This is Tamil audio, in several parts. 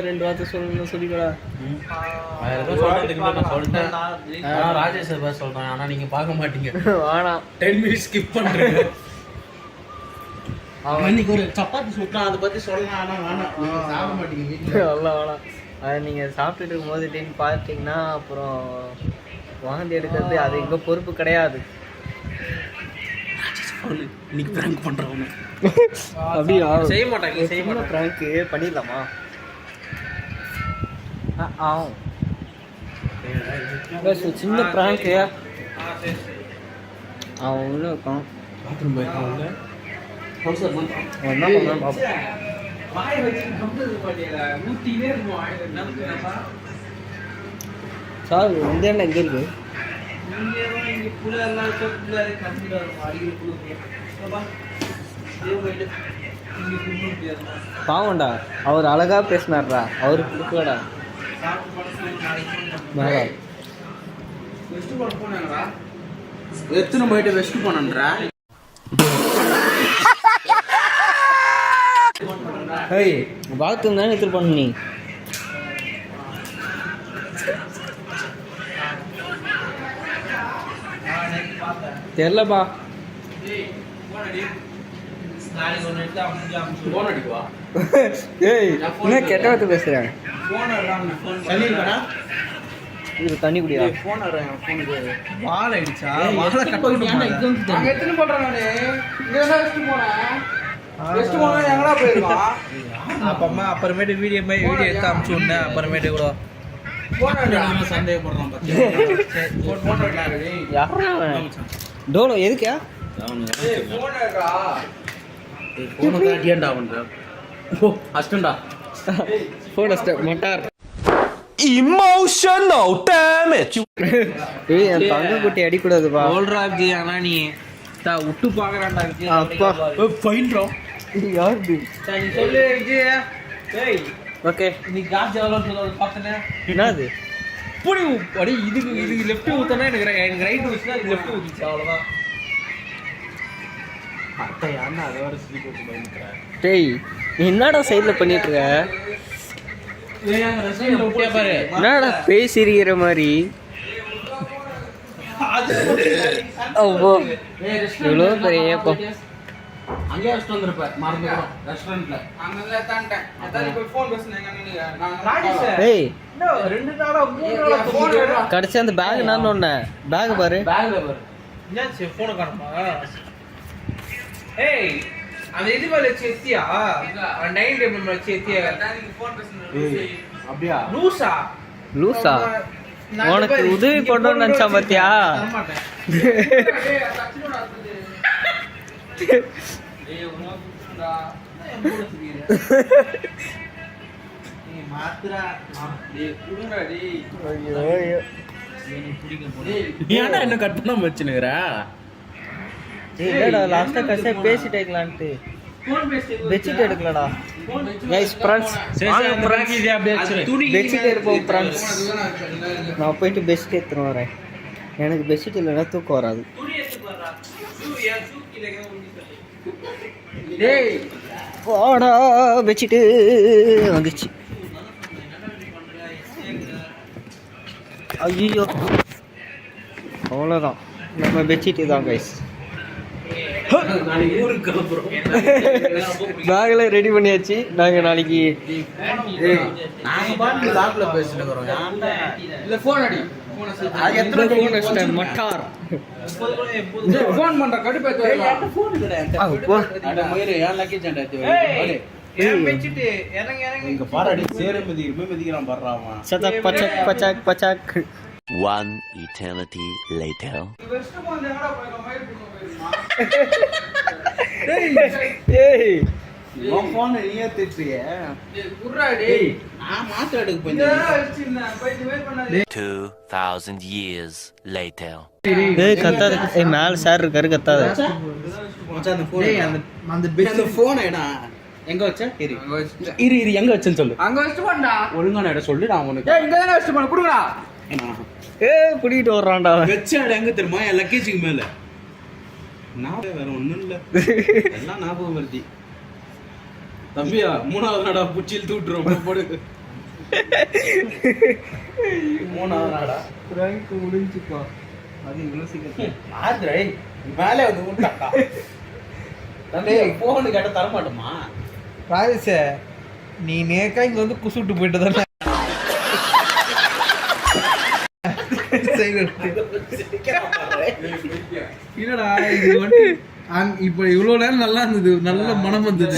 ரெண்டு வார்த்தை சொல்லணும் சொல்லிக்கூடா. ராஜேஷ் சொல்றேன், ஆனா நீங்க பார்க்க மாட்டீங்க. வேணாம், 10 minutes ஸ்கிப் பண்றீங்க. இன்னைக்கு ஒரு சப்பாத்தி சுட்டான், அதை பத்தி சொல்லலாம். ஆனா வேணாம், சாப்பிட மாட்டீங்க வீட்டுல. எல்லாம் வேணாம். அதை நீங்கள் சாப்பிட்டுட்டு இருக்கும்போது திடீர்னு பார்த்தீங்கன்னா அப்புறம் வாந்தி எடுக்கிறது அது எங்கள் பொறுப்பு கிடையாது. இன்னைக்கு பிராங்க் பண்றவங்க அப்படியா? செய்ய மாட்டாங்க. செய்ய ப்ராங்க்கு பண்ணிடலாமா? சின்ன ப்ராங்க்கு அவன் உள்ள இருக்கான். பாத்ரூம் போயிருக்காங்க. என்ன பண்ணலாம் பார்ப்போம். சார் இந்த என்ன எங்கே இருக்கு? பாவண்டா, அவர் அழகா பேசினார்டா, அவரு கொடுக்கலடா. எத்தனை போயிட்டு வெஸ்ட் போனன்றா? ஏய், பாத்ரூம் தானே எடுத்துட்டு பண்ண நீ. தெரியலப்பா. ஏய், என்ன கெட்ட வார்த்தை பேசுறேன்? இது தண்ணி குடியா? வால் ஆயிடுச்சா? அப்புறமேட்டு வீடியோ எடுத்து அமுச்சு விட்டேன். அப்புறமேட்டு கூட சந்தேகப்படுறான். டோலோ எதுக்கா? மட்டார் emotional damage. ஏய், என் தங்க குட்டி அடிக்கூடாதுப்பா. ஓல்ராஜி ஆனா நீ விட்டு பாக்குறான்டா. அப்பா ஃபைன்ரா. இது யாருது? நீ சொல்லு விஜய். ஏய் ஓகே, நீ காசு எவ்வளோன்னு சொல்ல பார்த்தனே. என்னது? புடி அடி. இதுக்கு லெஃப்ட் ஊத்தனா எனக்கு ரைட் ஊத்துனா இது லெஃப்ட் ஊத்திச்சு. அவ்வளவுதான். அத்தை யாருன்னா அதை வர ஸ்லீப் வச்சு பயந்துக்கிறேன். டேய், நீ என்னடா சைடில் பண்ணிட்டு இருக்க? என்னடா பேசிருக்கிற மாதிரி? அவ்வளோ இவ்வளோ பெரிய ஏப்பம். அங்கேயே வச்சுட்டு வந்திருப்பேன். மறந்துடும் ரெஸ்டாரண்ட்ல. ஏய், கடைசி அந்த பேக் நான் ஒண்ணு பேக் பாரு. பேக்ல பாரு. என்னாச்சு? போனை காணுமா? ஏய், அந்த இது மேல செத்தியா? டைனிங் டேபிள் மேல செத்தியா? அப்படியா? லூசா? லூசா? உனக்கு உதவி பண்ணணும்னு நினைச்சா பாத்தியா? ஏன்டா என்ன கட் பண்ணாம வச்சுனுக்குற? இல்லடா, லாஸ்டா கடைசியா பேசிட்டேங்களான்ட்டு பெட்ஷீட் எடுக்கலடா. கைஸ் ஃப்ரெண்ட்ஸ், பெட்ஷீட் எடுப்போம் ஃப்ரெண்ட்ஸ். நான் போயிட்டு பெட்ஷீட் எடுத்துன்னு வரேன். எனக்கு பெட்ஷீட் இல்லைன்னா தூக்கம் வராது. வாடா, பெட்ஷீட்டு வந்துச்சு. ஐயோ, அவ்வளோதான், நம்ம பெட்ஷீட்டு தான் கைஸ். பேக்ல ரெடி பண்ணியாச்சு. நாங்க நாளைக்கு மட்டார் பச்சாக் பச்சாக். One eternity later. ஏய், உன் போன் நீயே திட்டுறியே. டேய், நான் மாத்திரை எடுக்க போறேன். 2000 years later. ஏய் கத்தாத. ஏய், மேல சார் இருக்காரு, கத்தாத. மச்சான் அந்த போன். டேய், அந்த பெட்ல போன் எடா. எங்க வச்ச? இரு எங்க வச்சேன்னு சொல்லு. அங்க வச்சிட்டு போடா. ஒழுங்கான இடம் சொல்லு, நான் உனக்கு. ஏய், இங்க தான வச்சிட்டு போற. குடுங்கடா. ஏய், புடிட்டு வர்றான்டா. வெச்ச இடம் எங்க தெரியுமா? என் லக்கேஜுக்கு மேல. நான் வேற ஒண்ணும் இல்ல. எல்லாம் ஞாபகம் வருது. தம்பியா 3வது நாடா புச்சில் தூட்டுறோம் போடு 3வது நாடா பிராங்க் முடிஞ்சுப்பா அது இவ்வளோ சீக்கிரம் ஆத்ரை மேலே வந்து விட்டாக்கா தம்பி போன் கேட்ட தர மாட்டோமா ராஜேஷ நீ நேக்கா இங்க வந்து குசுட்டு போயிட்டு தானே இல்லடா இது வந்து இப்ப இவ்வளவு நேரம் நல்லா இருந்தது நல்ல மனம் வந்தது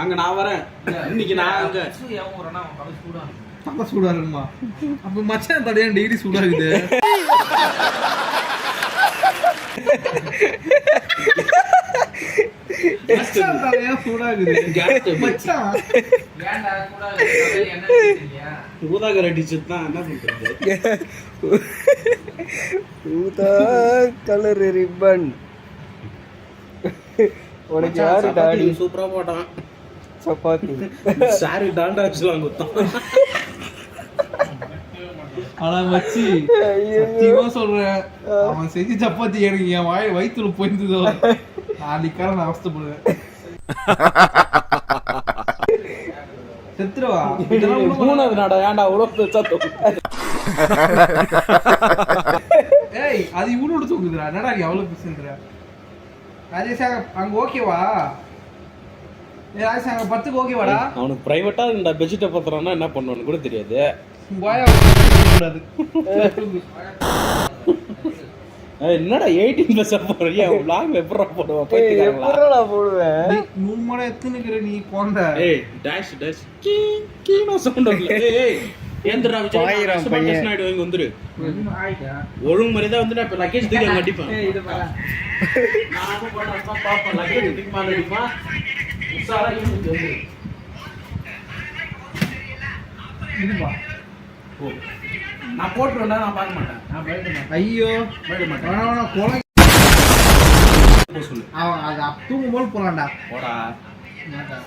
அங்க நான் வரேன் இன்னைக்கு நான் அங்க அப்ப சூடா இருக்குமா அப்ப மச்சான் தடையா டெய்லி சூடா இருக்குது மச்சான் தடையா சூடா இருக்குது மச்சான் ஊதாகர டீச்சர் தான் என்ன பண்றது ஊதா கலர் ரிப்பன் உனக்கு யாரு டாடி சூப்பரா போட்டான் சப்பாத்தி சாரி டாண்டா வச்சுலாம் குத்தான் ஆனா மச்சி சத்தியமா சொல்றேன் அவன் செஞ்சு சப்பாத்தி எனக்கு என் வயிற்றுல போயிருந்ததோ நாளைக்கார நான் அவஸ்தப்படுவேன் செத்துருவா 3வது நாடா ஏன்டா உழப்பு சத்தம் ஏய் அது இவ்வளோ தூக்குதுடா என்னடா நீ அவ்வளோ பேசுன்ற ராஜேஷ் அங்க ஓகேவா ஏ ராஜேஷ் அங்க 10க்கு ஓகேவாடா அவனுக்கு பிரைவேட்டா இந்த பெட்ஷீட்டை பத்திரம்னா என்ன பண்ணுவான்னு கூட தெரியாது என்னடா 18+ போறியா vlog எப்பறா போடுவா எப்பறா போடுவேன் நீ மூணு எத்தனைக்குற நீ போண்ட ஏய் டாஷ் கீனோ சவுண்ட் வரல ஏய் ஏந்திரா விஜய் பையன் நாயுடு இங்க வந்துரு ஒழுங்கு மரியாதை வந்து நான் இப்ப லக்கேஜ் தூக்கி அங்க அடிப்பேன் ஏய் இது பாரு நான் போறேன் பாப்பா லக்கேஜ் தூக்கி மேல அடிப்பேன் உசாரா இங்க வந்து இதுவா ஓ நான் போட்டுறேன்டா நான் பார்க்க மாட்டேன் நான் பயப்பட மாட்டேன் ஐயோ பயப்பட மாட்டேன் வேணா கோலை சொல்லு அவன் அது தூங்கும் போது போலாம்டா போடா மாட்டா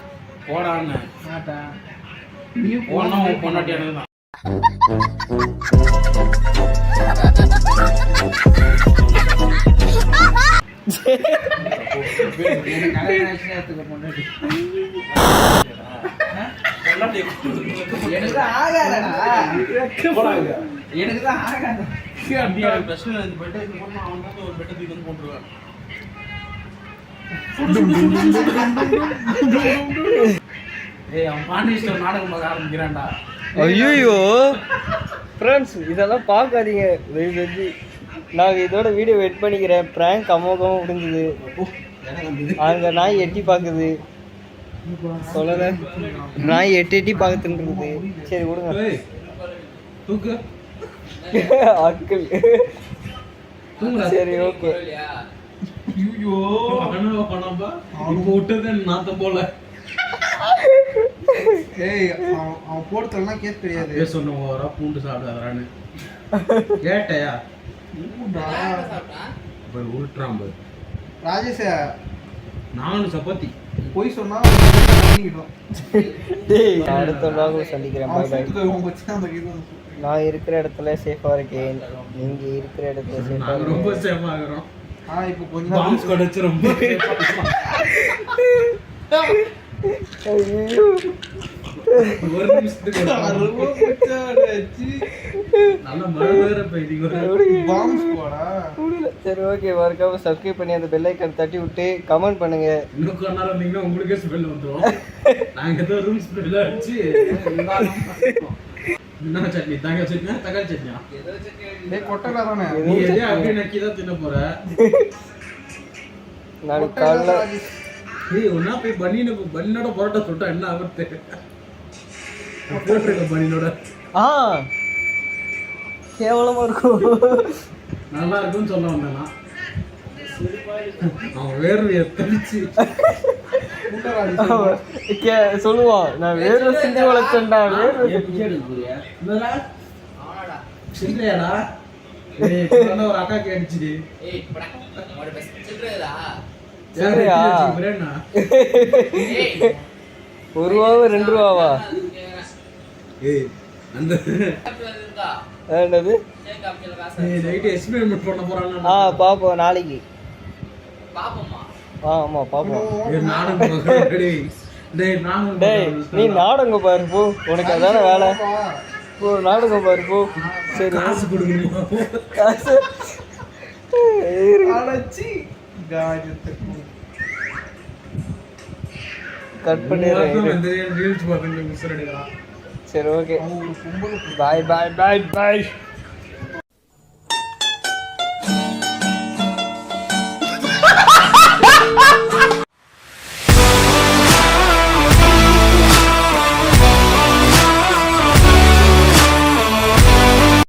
போடான்னு மாட்டா நீ போனா உன் பொண்டாட்டி எனக்கு தான் எனக்கு தான் ஆகாத பிரச்சனை பெட்டை அவன் தான் ஒரு பெட்டை தூக்கி வந்து போட்டுருவேன் ஏய் அவன் பாண்டிஸ்டர் நாடகம் பார்க்க ஆரம்பிக்கிறான்டா ஐயோ ஃப்ரெண்ட்ஸ் இதெல்லாம் பார்க்காதீங்க தயவு செஞ்சு நான் இதோட வீடியோ வெயிட் பண்ணிக்கிறேன் ப்ராங்க் அமோகமாக முடிஞ்சுது அங்கே நாய் எட்டி பார்க்குது சொல்லலை நாய் எட்டி பார்த்துட்டு இருக்குது சரி விடுங்க தூக்கு அக்கிள் சரி ஓகே ஐயோ அவனுக்கு விட்டது நாத்தம் போல ஏய் அவன் போடுறதெல்லாம் கேஸ் கிடையாது சொன்ன ஓரா பூண்டு சாப்பிடாதான்னு கேட்டையா போய் உருட்டுறான் போய் ராஜேஷ 4 சப்பாத்தி போய் சொன்னா அடுத்த vlog சந்திக்கிறேன் பாய் பாய் நான் இருக்கிற இடத்துல சேஃபாக இருக்கேன் நீங்கள் இருக்கிற இடத்துல சேஃபாக ரொம்ப சேஃப் ஆகுறோம் இப்போ கொஞ்சம் பாம்ஸ் கொடைச்சு ரொம்ப ஒரு நிமிஷத்துக்கு நல்ல மழை வேற சரி ஓகே மறக்காம சப்ஸ்கிரைப் பண்ணி அந்த பெல் ஐக்கான் தட்டி விட்டு கமெண்ட் பண்ணுங்க இன்னும் கொஞ்ச நேரம் வந்தீங்கன்னா உங்களுக்கே ஸ்மெல் வந்துடும் நாங்க ஏதோ ரூம் ஸ்மெல் அடிச்சு என்ன சட்னி தேங்காய் சட்னியா தக்காளி சட்னியா கொட்டை தானே நீ எதே அப்படியே நக்கி தான் தின்ன போற நாளைக்கு காலைல ஏய் ஒன்னா போய் பனியோட பரோட்டா சுட்டா என்ன ஆகுது போட்டுருக்க பனியோட கேவலமா இருக்கும் நல்லா இருக்கும்னு சொல்ல வந்தேன் நான் அவன் வேர்வையை தெளிச்சு சொல்லுவான் நான் வேர்வை சிந்தி வளர்ச்சேன்டா சில்லையாடா ஒரு அக்கா கேட்டுச்சு ஒரு ரூபாவா 2 ரூபாவா என்னது நைட் எக்ஸ்பெரிமெண்ட் பண்ண போறாங்க பாப்போம் நாளைக்கு ஆமா பாப்போம். டேய் நீ நாடகம் பாரு போ, உனக்கு அதான வேலை. போ நாடகம் பாரு போ. சரி காசு கொடுக்கணுமா? காசு அழைச்சி காரியத்துக்கு கட் பண்ணிடுறேன். ரீல்ஸ் பார்த்து மிஸ் எடுக்கலாம். சரி ஓகே, அவங்க ஒரு கும்பலுக்கு பாய் பாய் பாய் பாய்.